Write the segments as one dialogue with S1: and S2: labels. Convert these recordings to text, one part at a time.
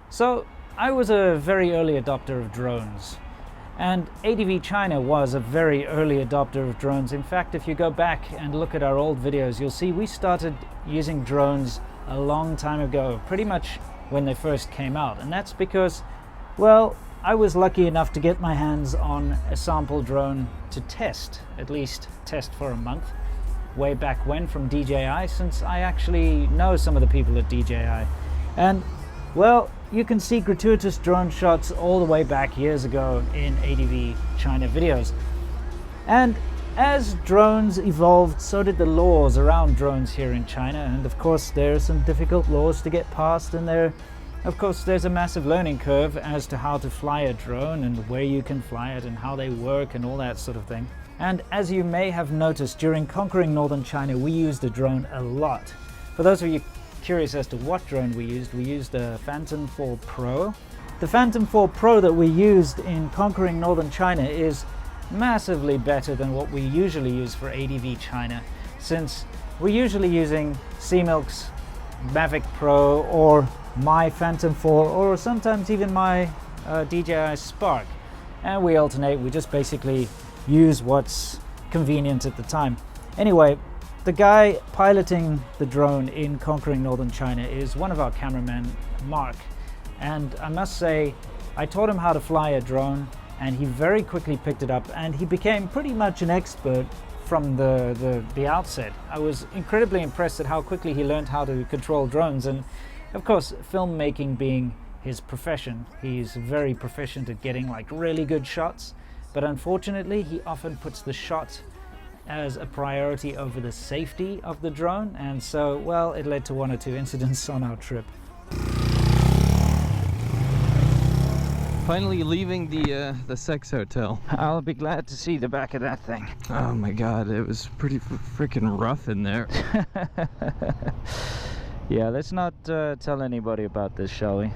S1: So I was a very early adopter of drones, and ADVChina was a very early adopter of drones. In fact, if you go back and look at our old videos, you'll see we started using drones a long time ago, pretty much when they first came out. And that's because, well, I was lucky enough to get my hands on a sample drone to test, at least test for a month, way back when from DJI, since I actually know some of the people at DJI. And well, you can see gratuitous drone shots all the way back years ago in ADVChina videos. And as drones evolved, so did the laws around drones here in China. And of course, there are some difficult laws to get past, and there's a massive learning curve as to how to fly a drone and where you can fly it and how they work and all that sort of thing. And as you may have noticed, during conquering northern China, we used a drone a lot. For those of you curious as to what drone we used a Phantom 4 Pro. The Phantom 4 Pro that we used in conquering northern China is massively better than what we usually use for ADVChina, since we're usually using C-Milk's Mavic Pro or my Phantom 4 or sometimes even my DJI Spark, and we alternate. We just basically use what's convenient at the time. Anyway, the guy piloting the drone in conquering northern China is one of our cameramen, Mark, and I must say I taught him how to fly a drone and he very quickly picked it up and he became pretty much an expert from the outset. I was incredibly impressed at how quickly he learned how to control drones, and of course, filmmaking being his profession, he's very proficient at getting like really good shots, but unfortunately he often puts the shot as a priority over the safety of the drone, and so, well, it led to one or two incidents on our trip.
S2: Finally leaving the sex hotel.
S1: I'll be glad to see the back of that thing.
S2: Oh my god, it was pretty freaking rough in there.
S1: Yeah, let's not tell anybody about this, shall we?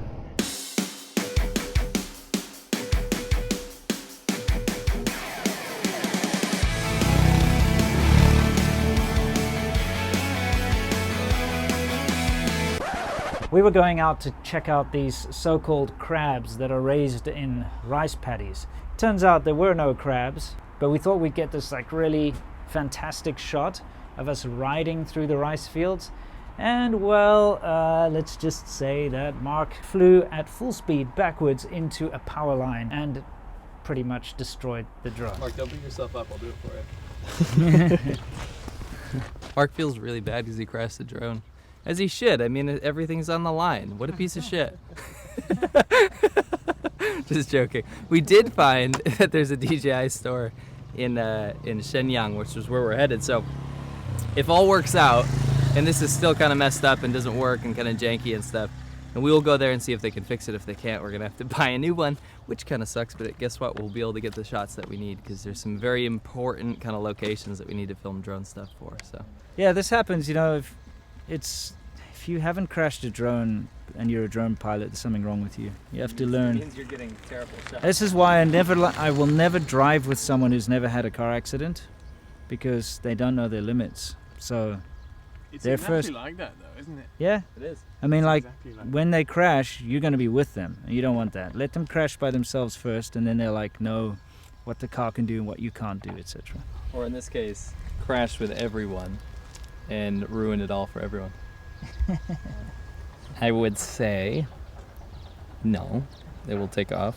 S1: We were going out to check out these so-called crabs that are raised in rice paddies. Turns out there were no crabs, but we thought we'd get this like really fantastic shot of us riding through the rice fields. And well, let's just say that Mark flew at full speed backwards into a power line and pretty much destroyed the drone.
S3: Mark, don't beat yourself up, I'll do it for you.
S2: Mark feels really bad because he crashed the drone. As he should. I mean, everything's on the line. What a piece of shit. Just joking. We did find that there's a DJI store in Shenyang, which is where we're headed. So if all works out, and this is still kind of messed up and doesn't work and kind of janky and stuff, and we will go there and see if they can fix it. If they can't, we're going to have to buy a new one, which kind of sucks, but guess what? We'll be able to get the shots that we need because there's some very important kind of locations that we need to film drone stuff for. So
S1: yeah, this happens, you know, if you haven't crashed a drone and you're a drone pilot, there's something wrong with you. You have to learn.
S2: It means you're getting terrible shots.
S1: This is why I will never drive with someone who's never had a car accident, because they don't know their limits. So
S3: It's
S1: their
S3: exactly
S1: first,
S3: like that though, isn't it?
S1: yeah,
S2: It is.
S1: I mean,
S3: It's
S1: like
S3: exactly like
S1: when they crash, you're going to be with them, and you don't want that. Let them crash by themselves first, and then they're like, know what the car can do and what you can't do, etc.
S2: Or in this case, crash with everyone and ruin it all for everyone. I would say no. It will take off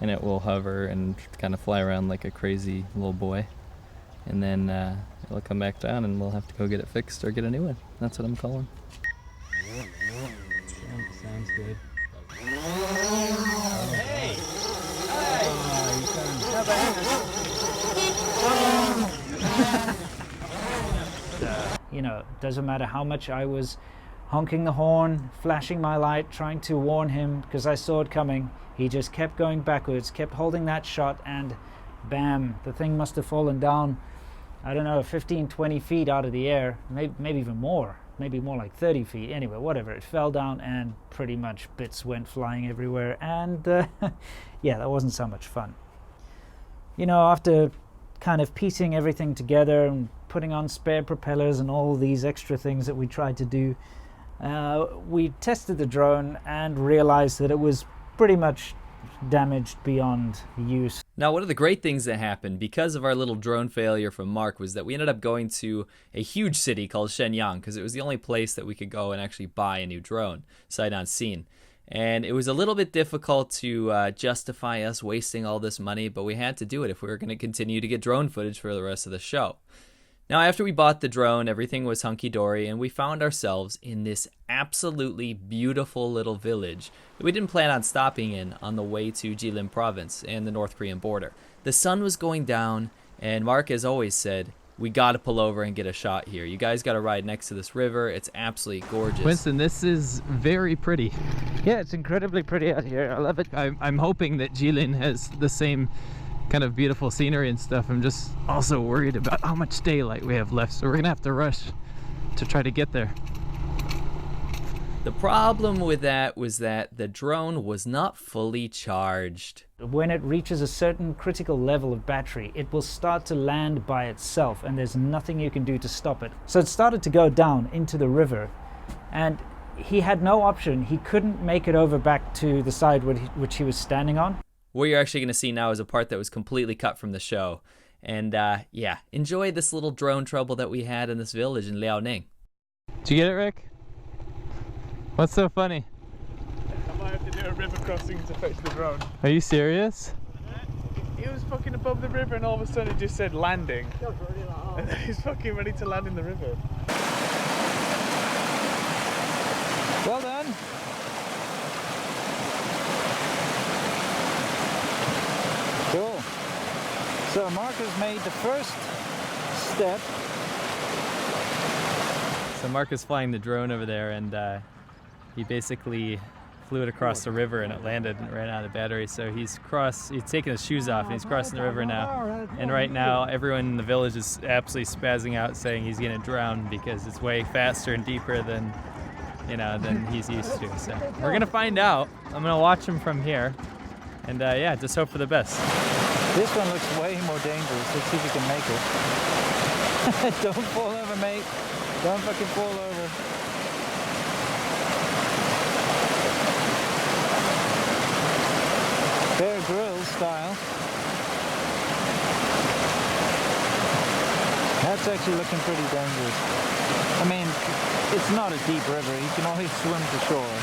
S2: and it will hover and kind of fly around like a crazy little boy, and then it'll come back down and we'll have to go get it fixed or get a new one. That's what I'm calling. Sounds good. Hey!
S1: You know, doesn't matter how much I was honking the horn, flashing my light, trying to warn him because I saw it coming. He just kept going backwards, kept holding that shot, and bam, the thing must have fallen down, I don't know, 15, 20 feet out of the air, maybe even more, maybe more like 30 feet. Anyway, whatever, it fell down and pretty much bits went flying everywhere, and yeah, that wasn't so much fun. You know, after kind of piecing everything together and putting on spare propellers and all these extra things that we tried to do, We tested the drone and realized that it was pretty much damaged beyond use.
S2: Now, one of the great things that happened because of our little drone failure from Mark was that we ended up going to a huge city called Shenyang because it was the only place that we could go and actually buy a new drone, sight unseen. And it was a little bit difficult to justify us wasting all this money, but we had to do it if we were going to continue to get drone footage for the rest of the show. Now, after we bought the drone, everything was hunky-dory, and we found ourselves in this absolutely beautiful little village that we didn't plan on stopping in on the way to Jilin province and the North Korean border. The sun was going down, and Mark, as always, said, we gotta pull over and get a shot here. You guys gotta ride next to this river. It's absolutely gorgeous.
S4: Winston, this is very pretty.
S1: Yeah, it's incredibly pretty out here. I love it.
S4: I'm hoping that Jilin has the same kind of beautiful scenery and stuff. I'm just also worried about how much daylight we have left, so we're gonna have to rush to try to get there.
S2: The problem with that was that the drone was not fully charged.
S1: When it reaches a certain critical level of battery, it will start to land by itself, and there's nothing you can do to stop it. So it started to go down into the river, and he had no option. He couldn't make it over back to the side which he was standing on.
S2: What you're actually going to see now is a part that was completely cut from the show. And yeah, enjoy this little drone trouble that we had in this village in Liaoning.
S4: Did you get it, Rick? What's so funny?
S3: I might have to do a river crossing to fetch the drone.
S4: Are you serious?
S3: He was fucking above the river and all of a sudden it just said landing. And then he's fucking ready to land in the river.
S1: Well done. Cool. So Mark has made the first step.
S4: So Mark is flying the drone over there, and he basically flew it across the river, and it landed and ran out of battery. So he's taken his shoes off and he's crossing the river now. And right now everyone in the village is absolutely spazzing out, saying he's gonna drown because it's way faster and deeper than he's used to. So we're gonna find out. I'm gonna watch him from here, and yeah, just hope for the best.
S1: This one looks way more dangerous. Let's see if we can make it. Don't fall over, mate. Don't fucking fall over. Bear Grylls style. That's actually looking pretty dangerous. I mean, it's not a deep river. You can always swim to shore.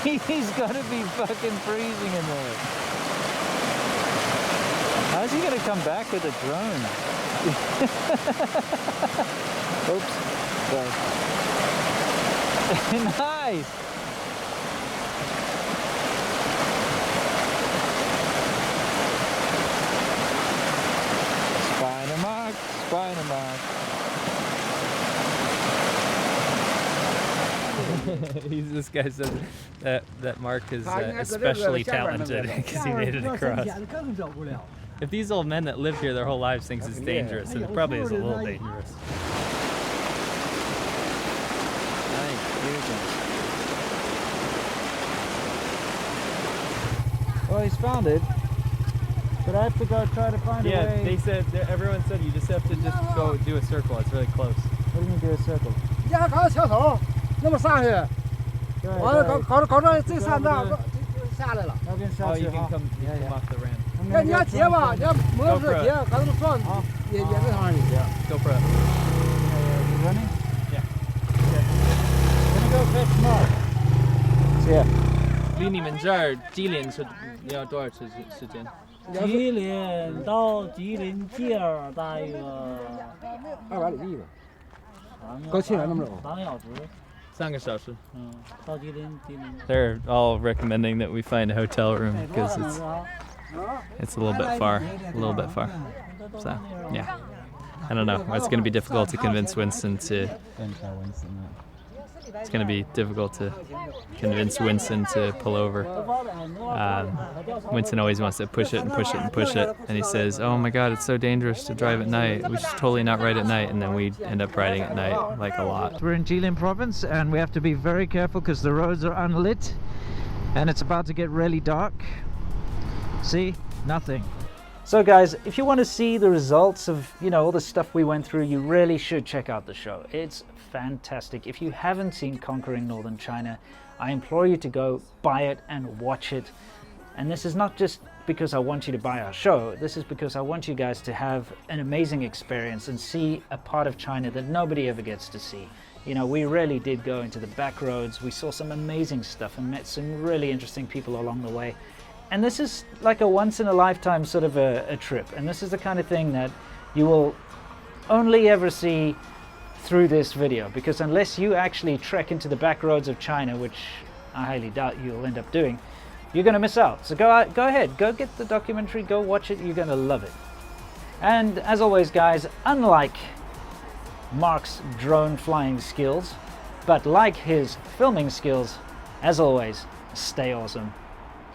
S1: He's gotta be fucking freezing in there. How's he gonna come back with a drone? Oops. Sorry. Nice! Spider Mark, Spider Mark.
S4: This guy said that Mark is especially talented because he made it across. If these old men that live here their whole lives thinks it's dangerous, then it probably is a little dangerous.
S1: Well, he's found it, but I have to go try to find a way.
S4: Yeah, they said, everyone said you just have to just go do a circle. It's really close.
S1: What do you mean do a circle?
S5: 压搞小头，那么上去，完了搞到这山那就下来了。
S4: Oh, you can come off the ramp.
S5: 那你要截吧，你要摩托车截，搞那么撞也在上去。
S4: Go for it.
S1: You running?
S4: Yeah.
S1: Gonna go fetch Mark. So yeah.
S4: 离你们这儿吉林是要多少时间？
S6: 吉林到吉林界儿大约
S5: 200里地吧，高气来那么走。
S6: 3个小时。
S4: 3个小时。
S6: 到吉林。
S4: They're all recommending that we find a hotel room because it's a little bit far, So yeah, I don't know. It's going to be difficult to convince Winston to. It's going to be difficult to convince Winston to pull over. Winston always wants to push it and push it and push it, and he says, "Oh my God, it's so dangerous to drive at night. We should totally not ride at night." And then we end up riding at night like a lot.
S1: We're in Jilin province and we have to be very careful because the roads are unlit and it's about to get really dark. See? Nothing. So guys, if you want to see the results of, you know, all the stuff we went through, you really should check out the show. It's fantastic. If you haven't seen Conquering Northern China, I implore you to go buy it and watch it. And this is not just because I want you to buy our show. This is because I want you guys to have an amazing experience and see a part of China that nobody ever gets to see. You know, we really did go into the back roads. We saw some amazing stuff and met some really interesting people along the way. And this is like a once-in-a-lifetime sort of a trip. And this is the kind of thing that you will only ever see through this video, because unless you actually trek into the back roads of China, which I highly doubt you'll end up doing, you're going to miss out. So go ahead, go get the documentary, go watch it, you're going to love it. And as always guys, unlike Mark's drone flying skills, but like his filming skills, as always, stay awesome.